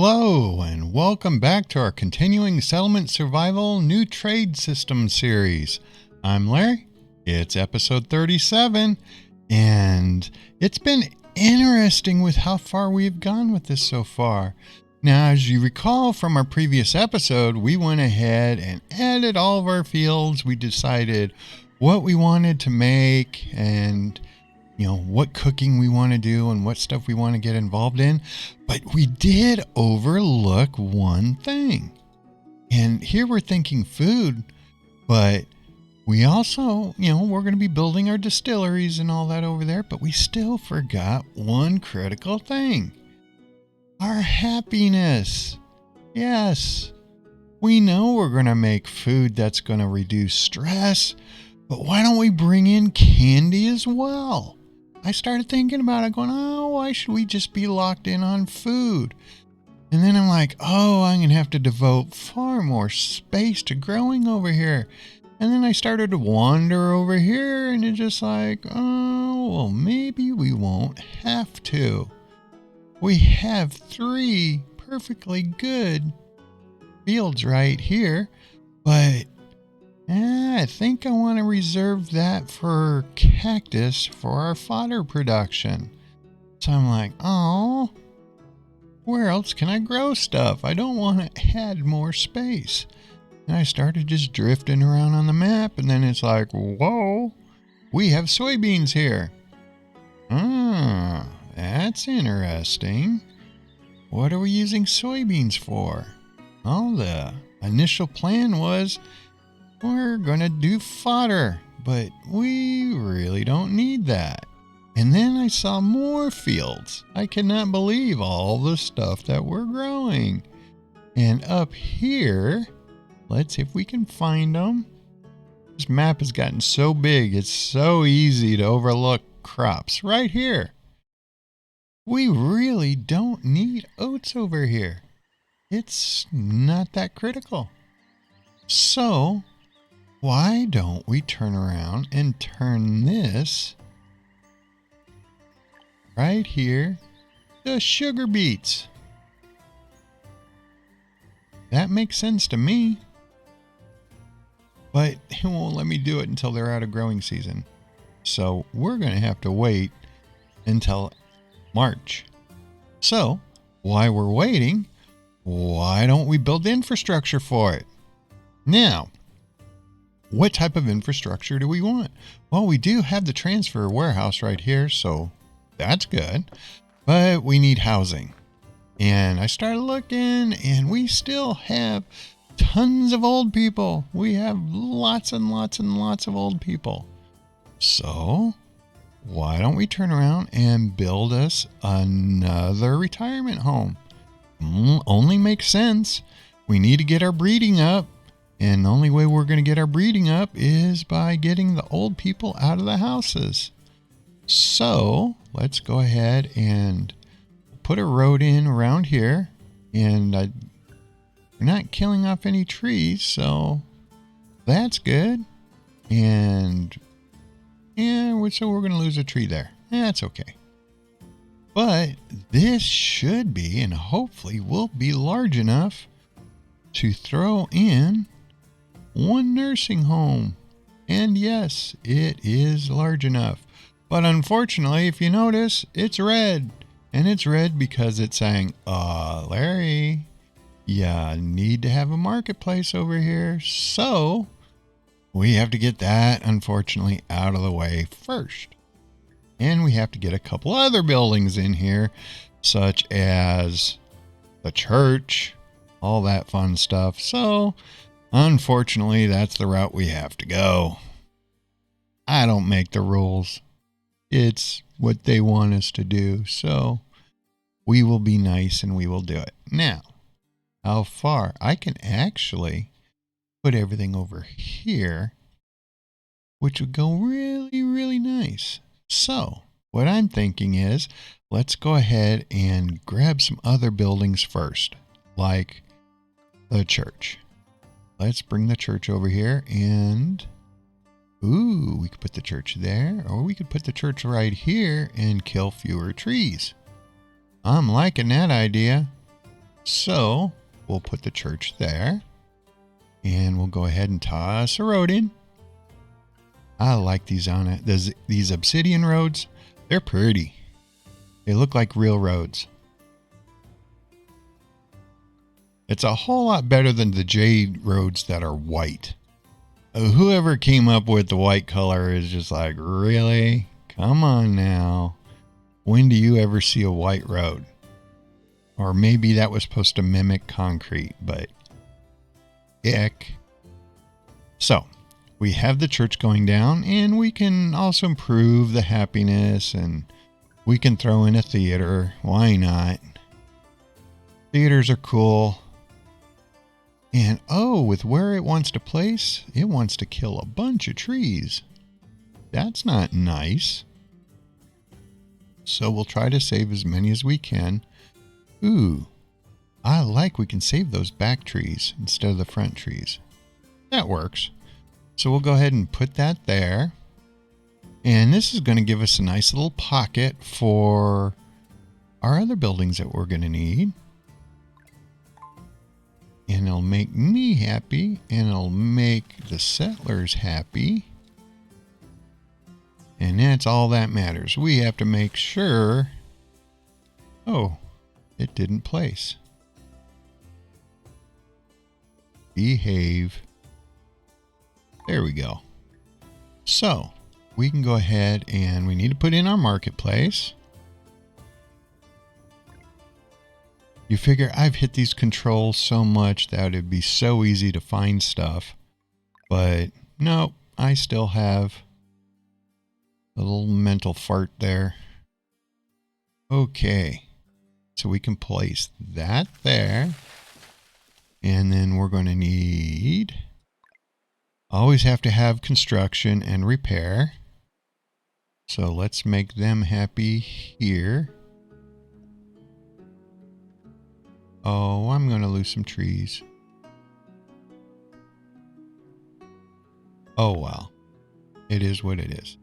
Hello, and welcome back to our continuing Settlement Survival New Trade System series. I'm Larry. It's episode 37, and it's been interesting with how far we've gone with this so far. Now, as you recall from our previous episode, we went ahead and added all of our fields. We decided what we wanted to make and what cooking we want to do and what stuff we want to get involved in. But we did overlook one thing. And here we're thinking food, but we also, we're going to be building our distilleries and all that over there, but we still forgot one critical thing. Our happiness. Yes, we know we're going to make food that's going to reduce stress, but why don't we bring in candy as well? I started thinking about it, going, why should we just be locked in on food? And then I'm like, I'm going to have to devote far more space to growing over here. And then I started to wander over here, and it's just like, maybe we won't have to. We have 3 perfectly good fields right here, but I think I want to reserve that for cactus for our fodder production. So I'm like, where else can I grow stuff? I don't want to add more space. And I started just drifting around on the map, and then it's like, whoa, we have soybeans here. That's interesting. What are we using soybeans for? Well, the initial plan was we're going to do fodder, but we really don't need that. And then I saw more fields. I cannot believe all the stuff that we're growing. And up here, let's see if we can find them. This map has gotten so big, it's so easy to overlook crops right here. We really don't need oats over here. It's not that critical. So why don't we turn around and turn this right here to sugar beets? That makes sense to me. But it won't let me do it until they're out of growing season. So we're going to have to wait until March. So while we're waiting, why don't we build infrastructure for it? Now, what type of infrastructure do we want? Well, we do have the transfer warehouse right here, so that's good. But we need housing. And I started looking, and we still have tons of old people. We have lots and lots and lots of old people. So why don't we turn around and build us another retirement home? Only makes sense. We need to get our breeding up. And the only way we're going to get our breeding up is by getting the old people out of the houses. So let's go ahead and put a road in around here. And we're not killing off any trees, so that's good. And so we're going to lose a tree there. That's okay. But this should be, and hopefully will be, large enough to throw in one nursing home. And yes, it is large enough. But unfortunately, if you notice, it's red. And it's red because it's saying, Larry, you need to have a marketplace over here. So we have to get that, unfortunately, out of the way first. And we have to get a couple other buildings in here, such as the church, all that fun stuff. So unfortunately, that's the route we have to go. I don't make the rules. It's what they want us to do. So we will be nice and we will do it. Now, how far? I can actually put everything over here, which would go really, really nice. So what I'm thinking is, let's go ahead and grab some other buildings first, like the church. Let's bring the church over here, and we could put the church there, or we could put the church right here and kill fewer trees. I'm liking that idea. So we'll put the church there. And we'll go ahead and toss a road in. I like these these obsidian roads. They're pretty. They look like real roads. It's a whole lot better than the jade roads that are white. Whoever came up with the white color is just like, really? Come on now. When do you ever see a white road? Or maybe that was supposed to mimic concrete, but ick. So, we have the church going down, and we can also improve the happiness, and we can throw in a theater. Why not? Theaters are cool. And with where it wants to place, it wants to kill a bunch of trees. That's not nice. So we'll try to save as many as we can. Ooh, I like we can save those back trees instead of the front trees. That works. So we'll go ahead and put that there. And this is going to give us a nice little pocket for our other buildings that we're going to need. And it'll make me happy, and it'll make the settlers happy. And that's all that matters. We have to make sure... Oh, it didn't place. Behave. There we go. So, we can go ahead and we need to put in our marketplace. You figure I've hit these controls so much that it'd be so easy to find stuff. But no, I still have a little mental fart there. Okay. So we can place that there. And then we're going to need... Always have to have construction and repair. So let's make them happy here. Oh, I'm going to lose some trees. Oh, well. It is what it is.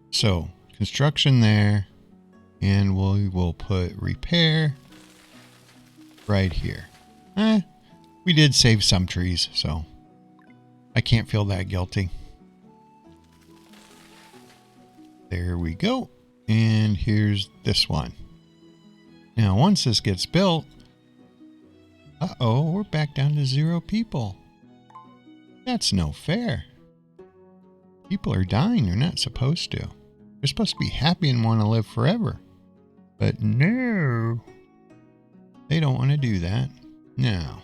So, construction there. And we will put repair right here. We did save some trees, so I can't feel that guilty. There we go. And here's this one. Now, once this gets built, we're back down to 0 people. That's no fair. People are dying. They're not supposed to. They're supposed to be happy and want to live forever. But no. They don't want to do that. Now,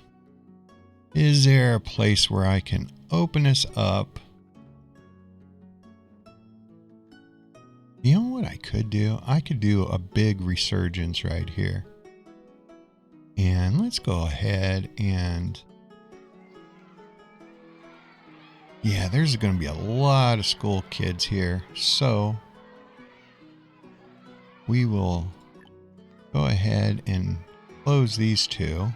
is there a place where I can open this up? You know what I could do? I could do a big resurgence right here. And let's go ahead and... Yeah, there's going to be a lot of school kids here. So we will go ahead and close these two.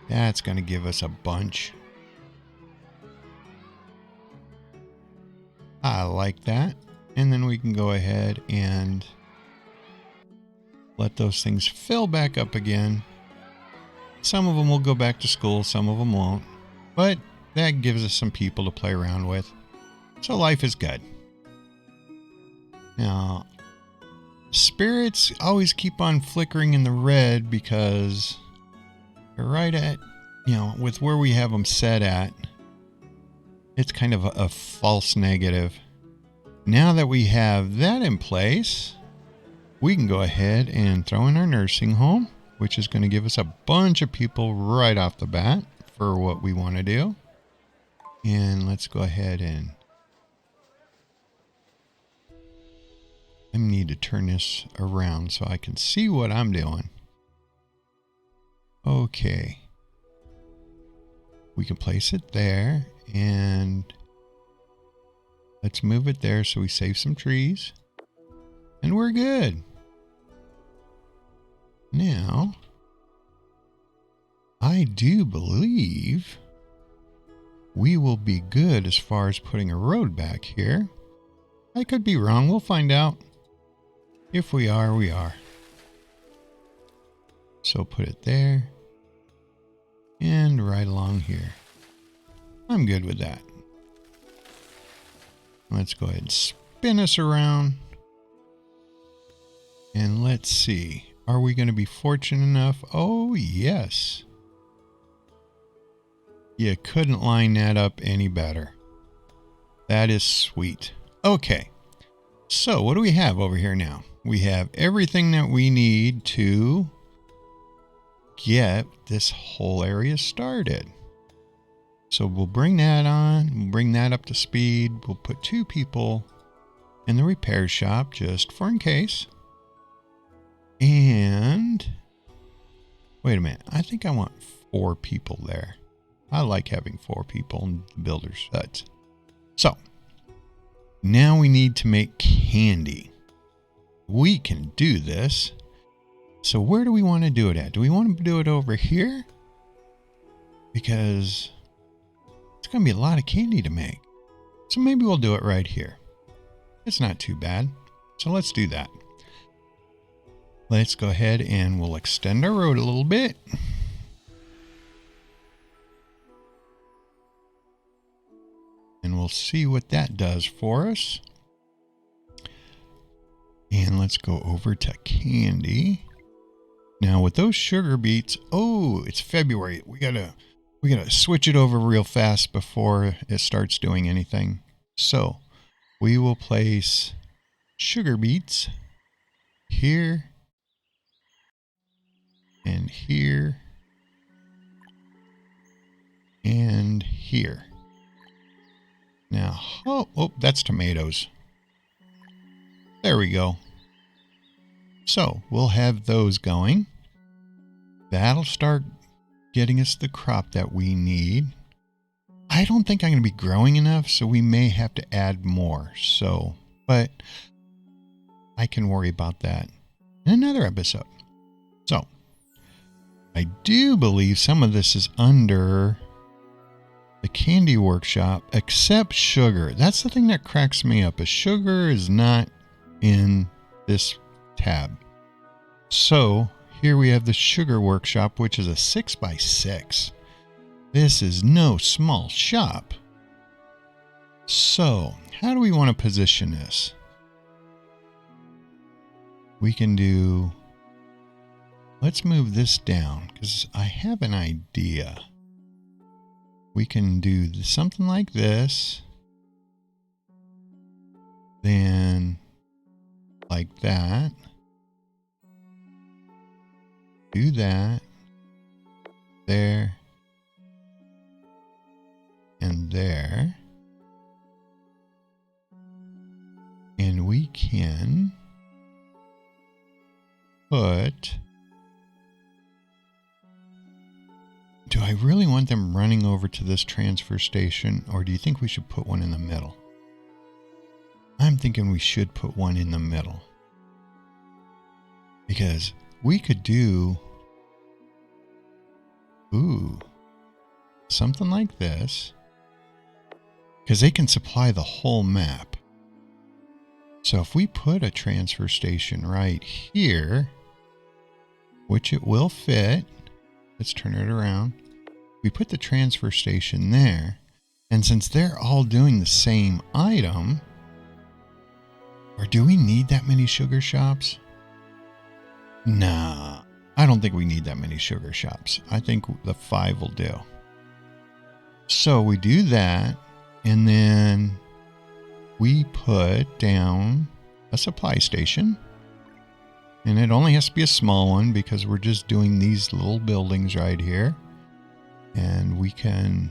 That's going to give us a bunch. I like that. And then we can go ahead and let those things fill back up again. Some of them will go back to school, some of them won't. But that gives us some people to play around with. So life is good. Now, spirits always keep on flickering in the red because they're right at, with where we have them set at, it's kind of a false negative. Now that we have that in place, we can go ahead and throw in our nursing home, which is going to give us a bunch of people right off the bat for what we want to do. And let's go ahead and... I need to turn this around so I can see what I'm doing. Okay. We can place it there, and let's move it there so we save some trees. And we're good. Now, I do believe we will be good as far as putting a road back here. I could be wrong. We'll find out. If we are, we are. So put it there and right along here. I'm good with that. Let's go ahead and spin us around. And let's see. Are we going to be fortunate enough? Oh, yes. You couldn't line that up any better. That is sweet. Okay. So what do we have over here now? We have everything that we need to get this whole area started. So we'll bring that on. We'll bring that up to speed. We'll put 2 people in the repair shop just for in case. And wait a minute. I think I want 4 people there. I like having 4 people in the builder's huts. So now we need to make candy. We can do this. So where do we want to do it at? Do we want to do it over here? Because it's going to be a lot of candy to make. So maybe we'll do it right here. It's not too bad. So let's do that. Let's go ahead and we'll extend our road a little bit. And we'll see what that does for us. And let's go over to candy. Now with those sugar beets, oh, it's February. We gotta switch it over real fast before it starts doing anything. So we will place sugar beets here and here and here. Now, oh, that's tomatoes. There we go. So we'll have those going. That'll start getting us the crop that we need. I don't think I'm going to be growing enough, so we may have to add more. So, but I can worry about that in another episode. So, I do believe some of this is under the candy workshop, except sugar. That's the thing that cracks me up, is sugar is not in this tab. So here we have the sugar workshop, which is a 6x6. This is no small shop. So how do we want to position this? We can do, let's move this down because I have an idea. We can do something like this, then like that, do that, there, and there, and we can put, do I really want them running over to this transfer station, or do you think we should put one in the middle? I'm thinking we should put one in the middle. Because we could do, something like this. Because they can supply the whole map. So if we put a transfer station right here, which it will fit, let's turn it around. We put the transfer station there, and since they're all doing the same item, or do we need that many sugar shops? Nah, I don't think we need that many sugar shops. I think the 5 will do. So we do that, and then we put down a supply station. And it only has to be a small one because we're just doing these little buildings right here. And we can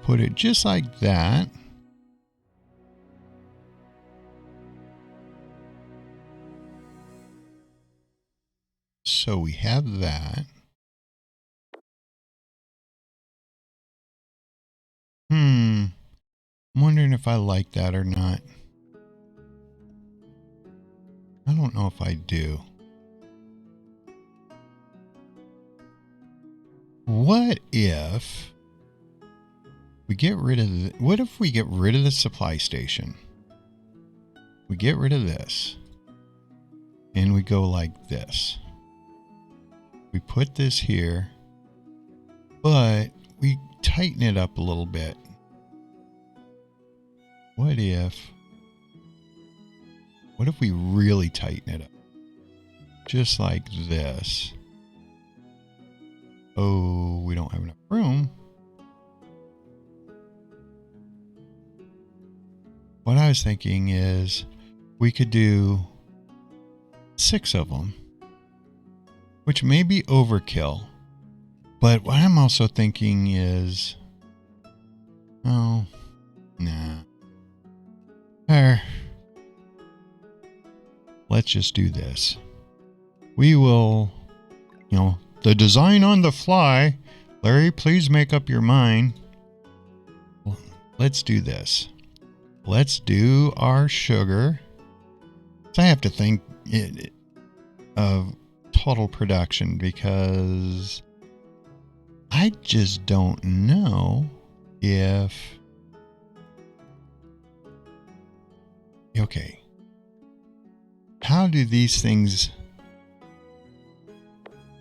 put it just like that. So we have that. I'm wondering if I like that or not. I don't know if I do. What if we get rid of what if we get rid of the supply station? We get rid of this. And we go like this. We put this here, but we tighten it up a little bit. What if we really tighten it up? Just like this. Oh, we don't have enough room. What I was thinking is we could do 6 of them, which may be overkill. But what I'm also thinking is, oh, nah. Let's just do this. We will, the design on the fly. Larry, please make up your mind. Well, let's do this. Let's do our sugar. So I have to think of total production because I just don't know if... Okay. How do these things...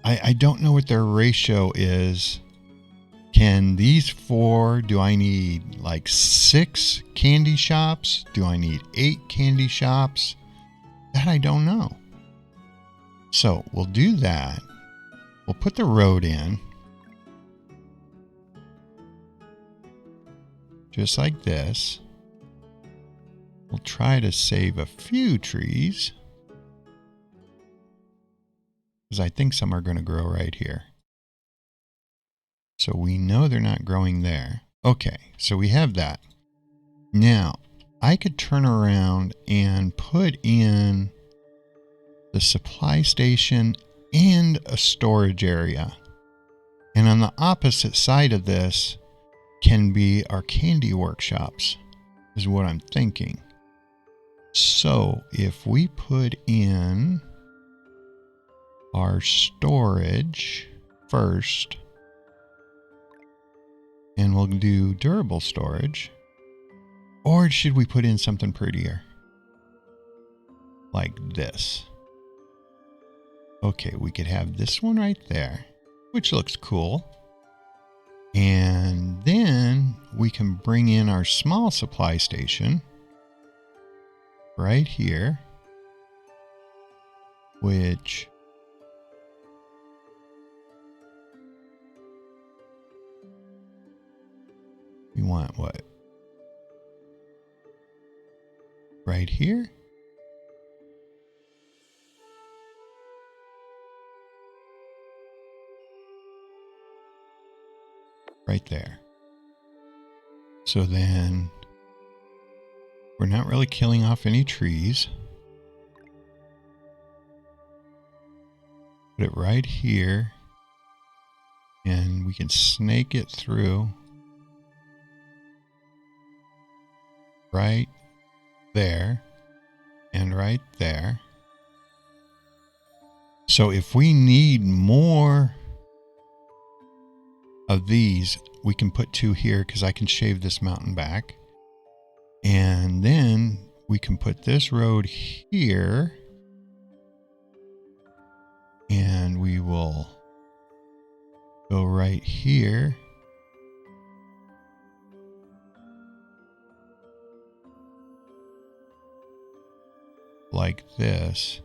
I don't know what their ratio is. Can these 4, do I need like 6 candy shops? Do I need 8 candy shops? That I don't know. So we'll do that. We'll put the road in. Just like this. We'll try to save a few trees. Because I think some are going to grow right here. So we know they're not growing there. Okay, so we have that. Now, I could turn around and put in the supply station and a storage area. And on the opposite side of this can be our candy workshops, is what I'm thinking. So if we put in our storage first, and we'll do durable storage. Or should we put in something prettier? Like this. Okay, we could have this one right there, which looks cool. And then we can bring in our small supply station right here, which... we want what? Right here? Right there. So then we're not really killing off any trees. Put it right here. And we can snake it through. Right there and right there. So if we need more of these, we can put 2 here because I can shave this mountain back. And then we can put this road here. And we will go right here. Like this.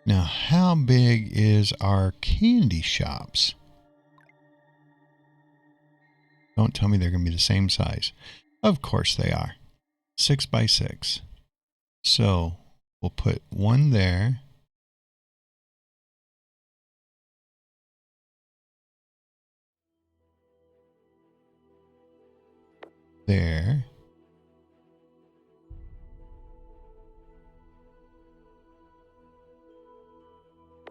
Now, how big is our candy shops? Don't tell me they're going to be the same size. Of course they are. 6 by 6. So we'll put 1 there. There.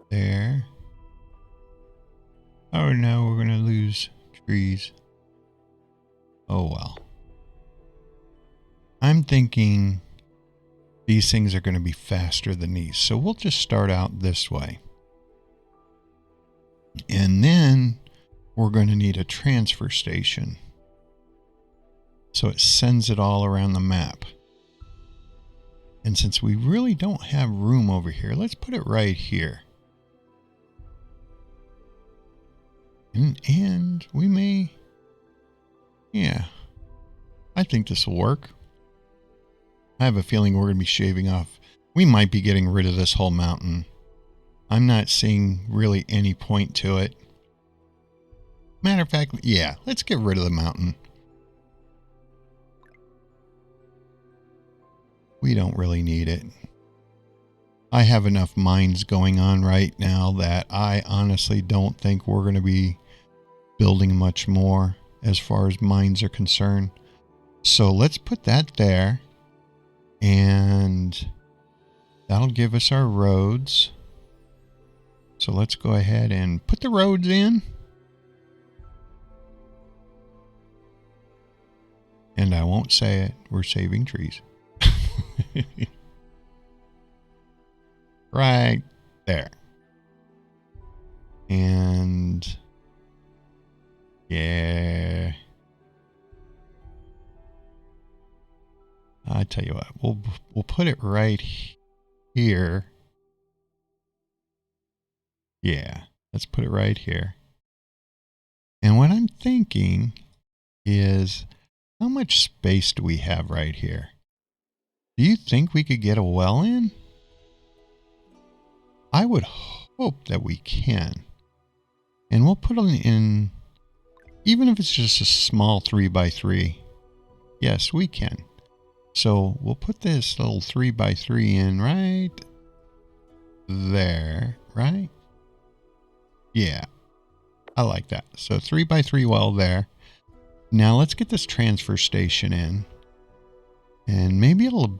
There. Oh no, we're going to lose trees. Oh well. I'm thinking these things are going to be faster than these. So we'll just start out this way. And then we're going to need a transfer station. So it sends it all around the map. And since we really don't have room over here, let's put it right here. And we may, yeah, I think this will work. I have a feeling we're going to be shaving off. We might be getting rid of this whole mountain. I'm not seeing really any point to it. Matter of fact, yeah, let's get rid of the mountain. We don't really need it. I have enough mines going on right now that I honestly don't think we're going to be building much more as far as mines are concerned. So let's put that there. And that'll give us our roads. So let's go ahead and put the roads in. And I won't say it. We're saving trees. Right there. And yeah. I tell you what, we'll put it right here. Yeah, let's put it right here. And what I'm thinking is, how much space do we have right here? Do you think we could get a well in? I would hope that we can. And we'll put it in, even if it's just a small 3x3. Yes, we can. So we'll put this little 3x3 in right there, right? Yeah, I like that. So 3x3 well there. Now let's get this transfer station in. And maybe it'll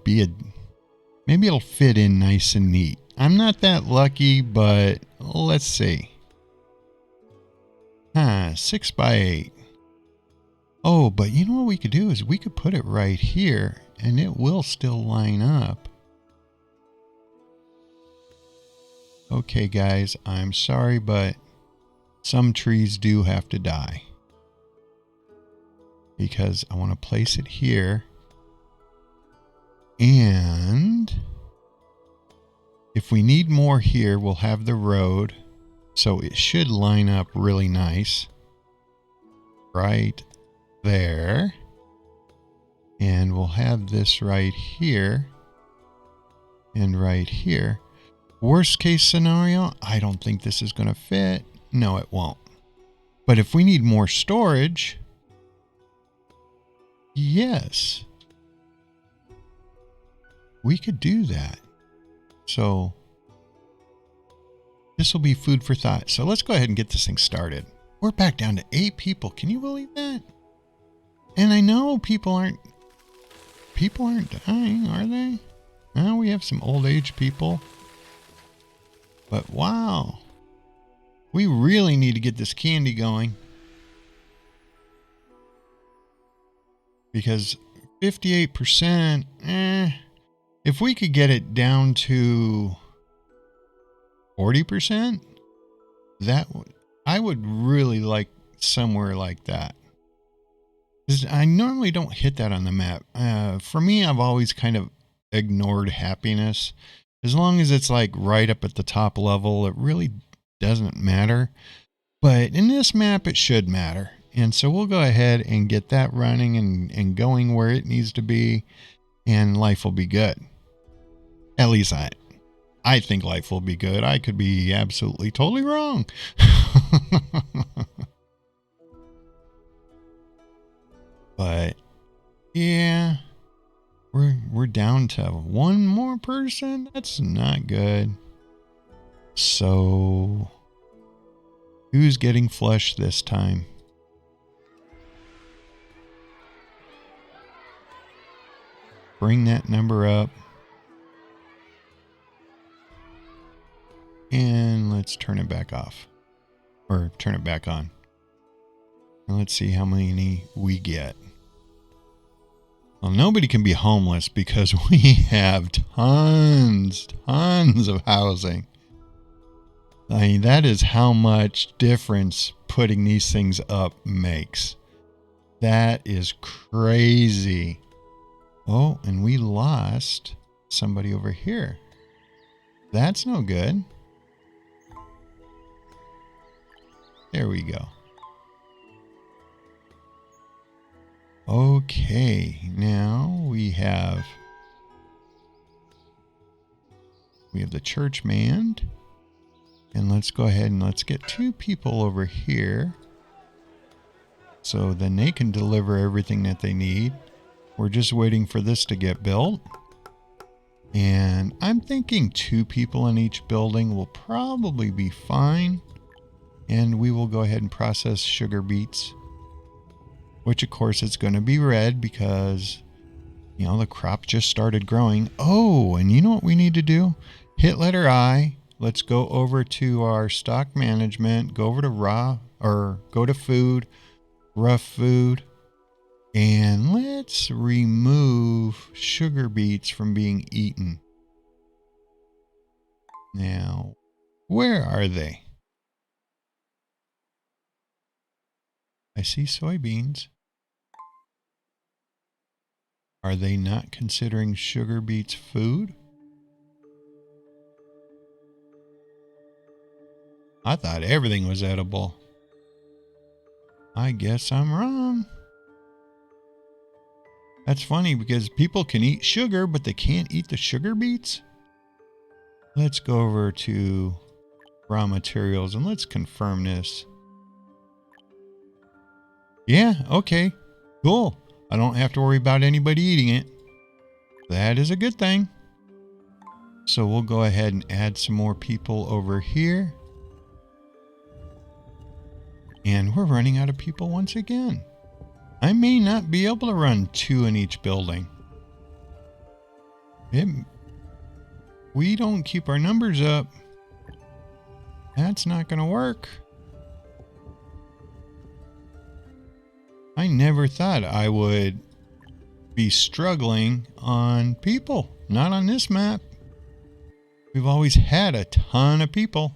fit in nice and neat. I'm not that lucky, but let's see. 6x8. Oh, but you know what we could do is we could put it right here and it will still line up. Okay, guys, I'm sorry, but some trees do have to die. Because I want to place it here. And if we need more here, we'll have the road. So it should line up really nice. Right there. And we'll have this right here. And right here. Worst case scenario, I don't think this is going to fit. No, it won't. But if we need more storage, yes, we could do that. So this will be food for thought. So let's go ahead and get this thing started. We're back down to 8 people. Can you believe that? And I know people aren't dying, are they? Oh, we have some old age people. But wow, we really need to get this candy going. Because 58%, if we could get it down to 40%, I would really like somewhere like that. I normally don't hit that on the map. For me, I've always kind of ignored happiness. As long as it's like right up at the top level, it really doesn't matter. But in this map, it should matter. And so we'll go ahead and get that running and going where it needs to be. And life will be good. At least I think life will be good. I could be absolutely totally wrong. But yeah, we're down to one more person. That's not good. So who's getting flush this time? Bring that number up. And let's turn it back off. Or turn it back on. And let's see how many we get. Well, nobody can be homeless because we have tons of housing. I mean, that is how much difference putting these things up makes. That is crazy. Oh, and we lost somebody over here. That's no good. There we go. Okay, now we have the church manned. And let's go ahead and let's get 2 people over here. So then they can deliver everything that they need. We're just waiting for this to get built. And I'm thinking 2 people in each building will probably be fine. And we will go ahead and process sugar beets. Which of course it's going to be red because, you know, the crop just started growing. Oh, and you know what we need to do? Hit letter I. Let's go over to our stock management. Go over to go to food. Rough food. And let's remove sugar beets from being eaten. Now, where are they? I see soybeans. Are they not considering sugar beets food? I thought everything was edible. I guess I'm wrong. That's funny because people can eat sugar, but they can't eat the sugar beets. Let's go over to raw materials and let's confirm this. Yeah, okay, cool. I don't have to worry about anybody eating it. That is a good thing. So we'll go ahead and add some more people over here. And we're running out of people once again. I may not be able to run 2 in each building. We don't keep our numbers up. That's not going to work. I never thought I would be struggling on people. Not on this map. We've always had a ton of people.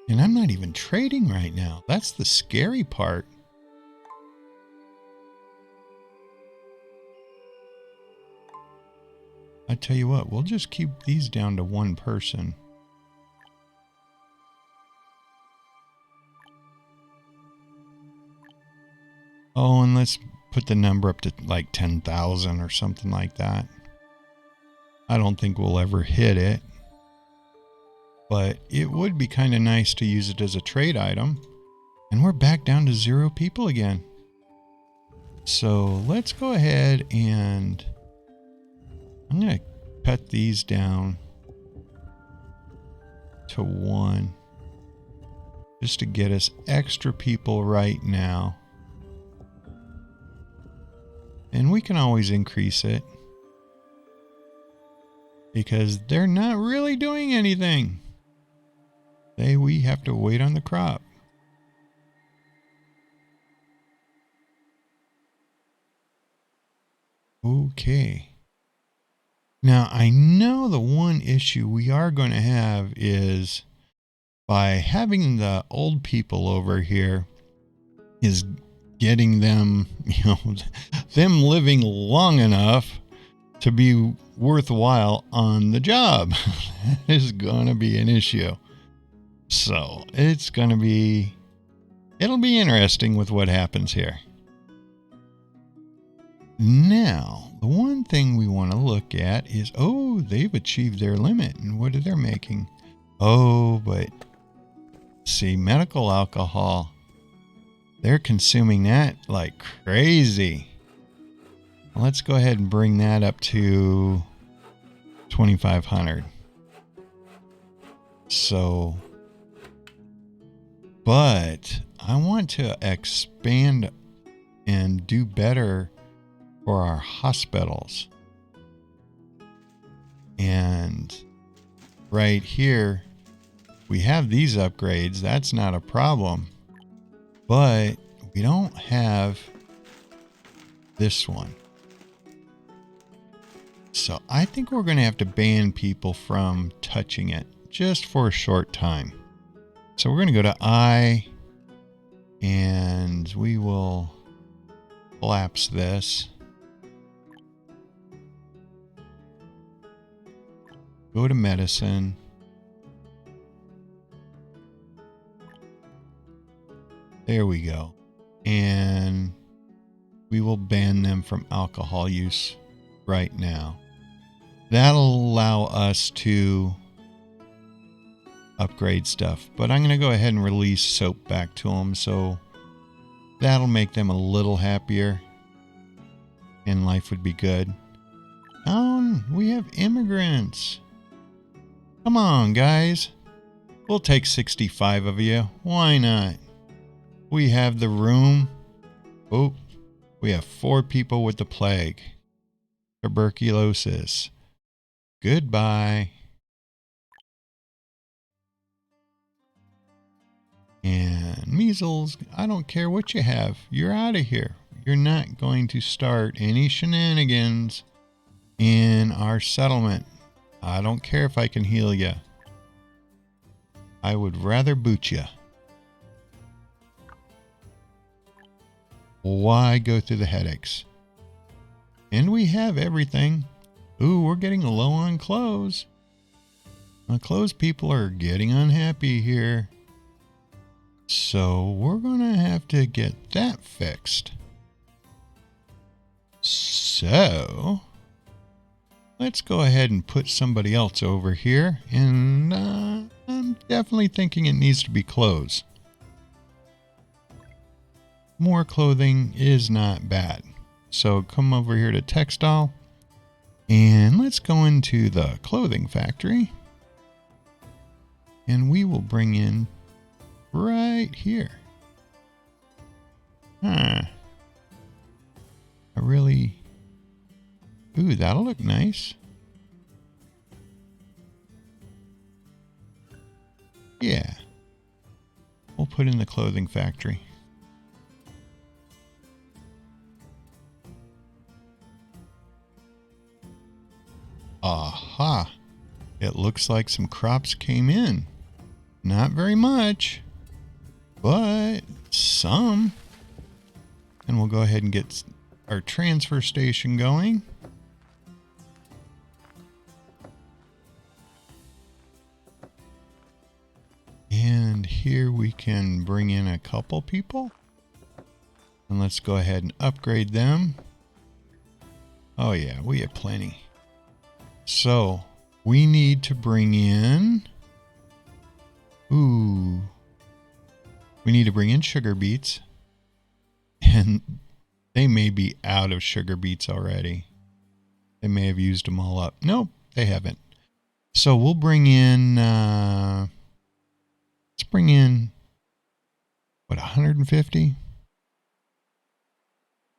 And I'm not even trading right now. That's the scary part. I tell you what, we'll just keep these down to 1 person. Oh, and let's put the number up to like 10,000 or something like that. I don't think we'll ever hit it. But it would be kind of nice to use it as a trade item. And we're back down to 0 people again. So let's go ahead and I'm going to cut these down to 1 just to get us extra people right now. And we can always increase it because they're not really doing anything. We have to wait on the crop. Okay. Now, I know the one issue we are going to have is by having the old people over here is getting them, them living long enough to be worthwhile on the job. That is going to be an issue. So it'll be interesting with what happens here. Now, the one thing we want to look at is, they've achieved their limit. And what are they making? But see, medical alcohol, they're consuming that like crazy. Let's go ahead and bring that up to 2,500. So, but I want to expand and do better for our hospitals. And right here, we have these upgrades. That's not a problem. But we don't have this one. So I think we're going to have to ban people from touching it just for a short time. So we're going to go to I, and we will collapse this. Go to medicine. There we go. And we will ban them from alcohol use right now. That'll allow us to upgrade stuff. But I'm going to go ahead and release soap back to them. So that'll make them a little happier. And life would be good. Oh, we have immigrants. Come on, guys. We'll take 65 of you. Why not? We have the room. Oh, we have 4 people with the plague. Tuberculosis. Goodbye. And measles. I don't care what you have. You're out of here. You're not going to start any shenanigans in our settlement. I don't care if I can heal you. I would rather boot you. Why go through the headaches? And we have everything. Ooh, we're getting low on clothes. The clothes people are getting unhappy here. So we're going to have to get that fixed. So let's go ahead and put somebody else over here. And I'm definitely thinking it needs to be clothes. More clothing is not bad. So come over here to textile. And let's go into the clothing factory. And we will bring in right here. Ooh, that'll look nice. Yeah. We'll put in the clothing factory. Aha. It looks like some crops came in. Not very much, but some. And we'll go ahead and get our transfer station going. And here we can bring in a couple people. And let's go ahead and upgrade them. Oh yeah, we have plenty. So we need to bring in... Ooh. We need to bring in sugar beets. And they may be out of sugar beets already. They may have used them all up. Nope, they haven't. So we'll bring in... let's bring in... What, 150?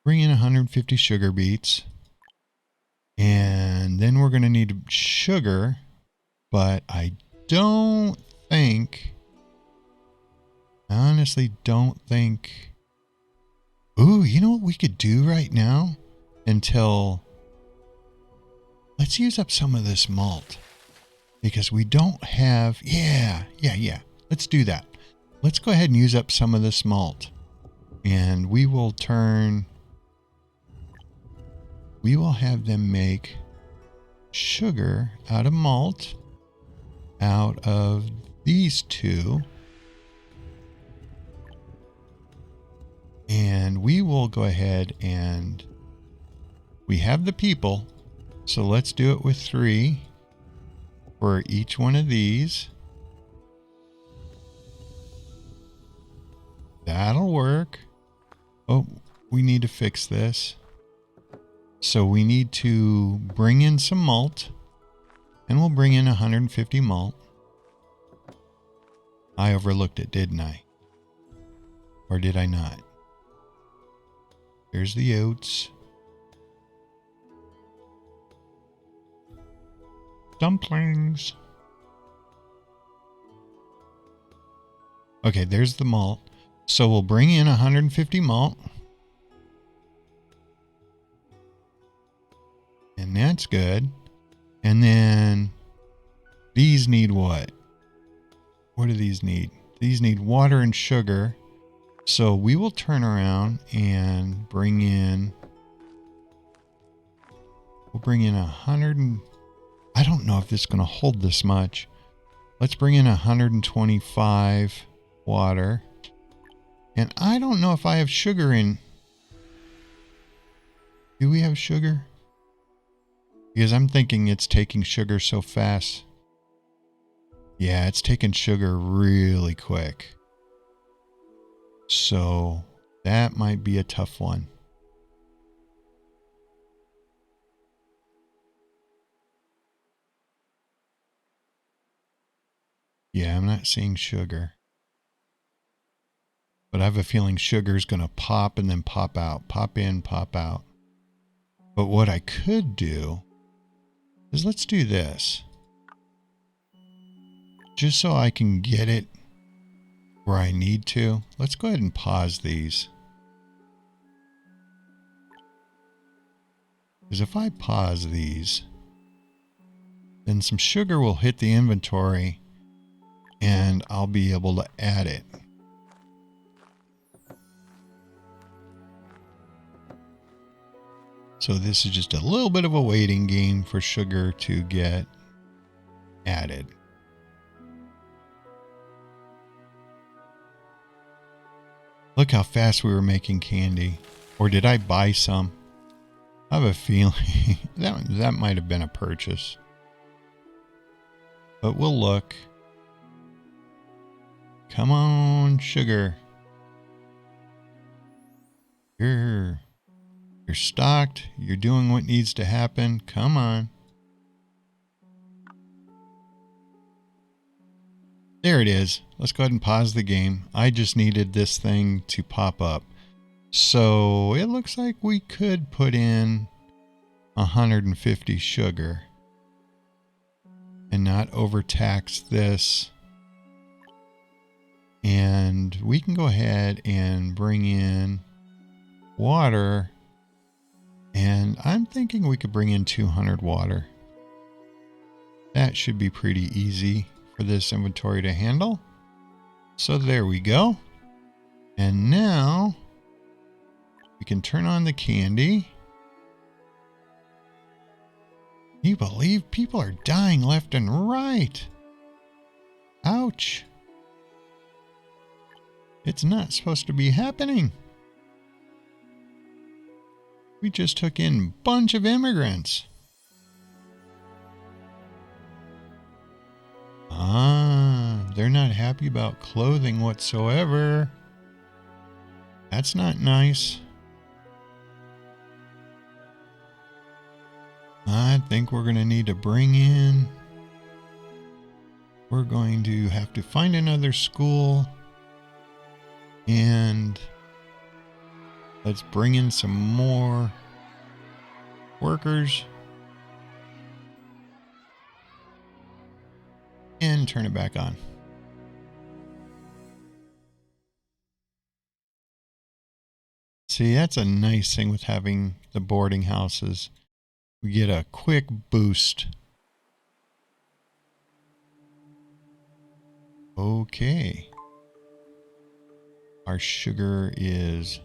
Bring in 150 sugar beets. And then we're going to need sugar. But I don't think... I honestly don't think... Ooh, you know what we could do right now? Until... Let's use up some of this malt. Because we don't have... Yeah. Let's do that. Let's go ahead and use up some of this malt. And we will turn... We will have them make sugar out of malt out of these two. And we will go ahead and we have the people. So let's do it with 3 for each one of these. That'll work. Oh, we need to fix this. So we need to bring in some malt. And we'll bring in 150 malt. I overlooked it, didn't I? Or did I not? Here's the oats. Dumplings. Okay, there's the malt. So we'll bring in 150 malt. And that's good. And then these need what? What do these need? These need water and sugar. So we will turn around and bring in... We'll bring in 100 and... I don't know if this is going to hold this much. Let's bring in 125 water. And I don't know if I have sugar in. Do we have sugar? Because I'm thinking it's taking sugar so fast. Yeah, it's taking sugar really quick. So that might be a tough one. Yeah, I'm not seeing sugar. But I have a feeling sugar is going to pop and then pop out. Pop in, pop out. But what I could do is let's do this. Just so I can get it where I need to. Let's go ahead and pause these. Because if I pause these, then some sugar will hit the inventory and I'll be able to add it. So this is just a little bit of a waiting game for sugar to get added. Look how fast we were making candy. Or did I buy some? I have a feeling that might have been a purchase. But we'll look. Come on, sugar. You're stocked. You're doing what needs to happen. Come on. There it is. Let's go ahead and pause the game. I just needed this thing to pop up. So it looks like we could put in 150 sugar and not overtax this. And we can go ahead and bring in water. And I'm thinking we could bring in 200 water. That should be pretty easy for this inventory to handle. So there we go. And now we can turn on the candy. Can you believe people are dying left and right? Ouch. It's not supposed to be happening. We just took in a bunch of immigrants. They're not happy about clothing whatsoever. That's not nice. I think we're going to need to bring in... We're going to have to find another school. And let's bring in some more workers. And turn it back on. See, that's a nice thing with having the boarding houses. We get a quick boost. Okay. Our sugar is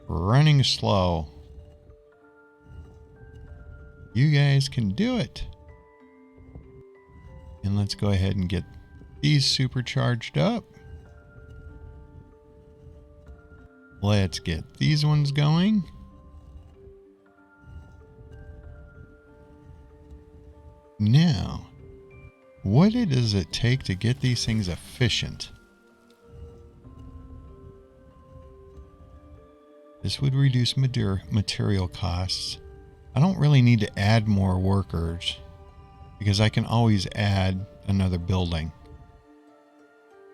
running slow. You guys can do it. And let's go ahead and get these supercharged up. Let's get these ones going. Now, what does it take to get these things efficient? This would reduce material costs. I don't really need to add more workers because I can always add another building.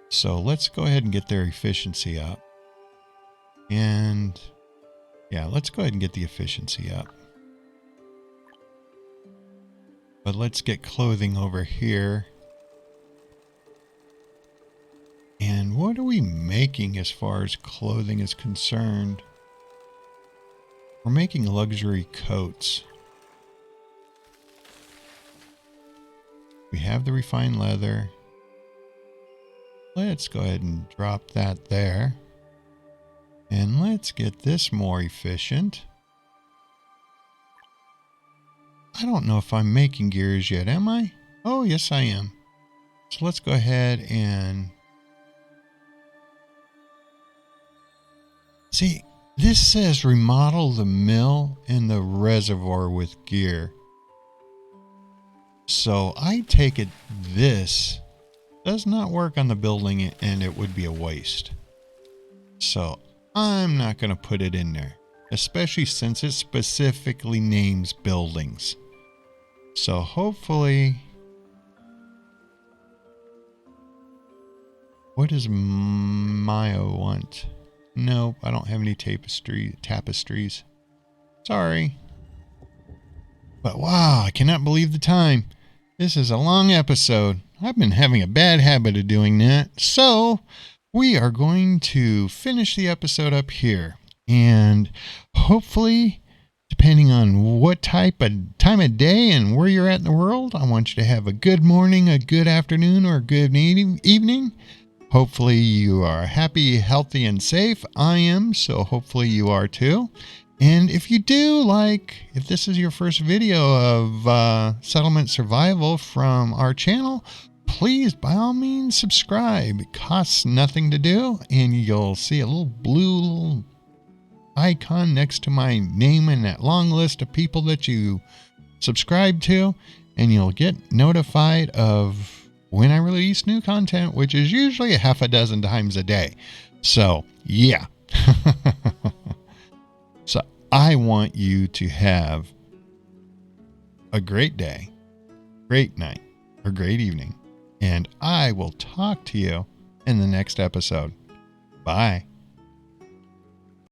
So let's go ahead and get their efficiency up. And yeah, let's go ahead and get the efficiency up. But let's get clothing over here. And what are we making as far as clothing is concerned? We're making luxury coats. We have the refined leather. Let's go ahead and drop that there. And let's get this more efficient. I don't know if I'm making gears yet, am I? Oh, yes, I am. So let's go ahead and See, this says remodel the mill and the reservoir with gear. So I take it this does not work on the building and it would be a waste. So I'm not going to put it in there, especially since it specifically names buildings. So hopefully, what does Maya want? Nope, I don't have any tapestries. Sorry. But wow, I cannot believe the time. This is a long episode. I've been having a bad habit of doing that. So we are going to finish the episode up here. And hopefully, depending on what time of day and where you're at in the world, I want you to have a good morning, a good afternoon, or a good evening. Hopefully you are happy, healthy, and safe. I am, so hopefully you are too. And if you do, if this is your first video of settlement survival from our channel, please, by all means, subscribe. It costs nothing to do, and you'll see a little blue icon next to my name in that long list of people that you subscribe to, and you'll get notified of when I release new content, which is usually a half a dozen times a day. So, yeah. So, I want you to have a great day, great night, or great evening. And I will talk to you in the next episode. Bye.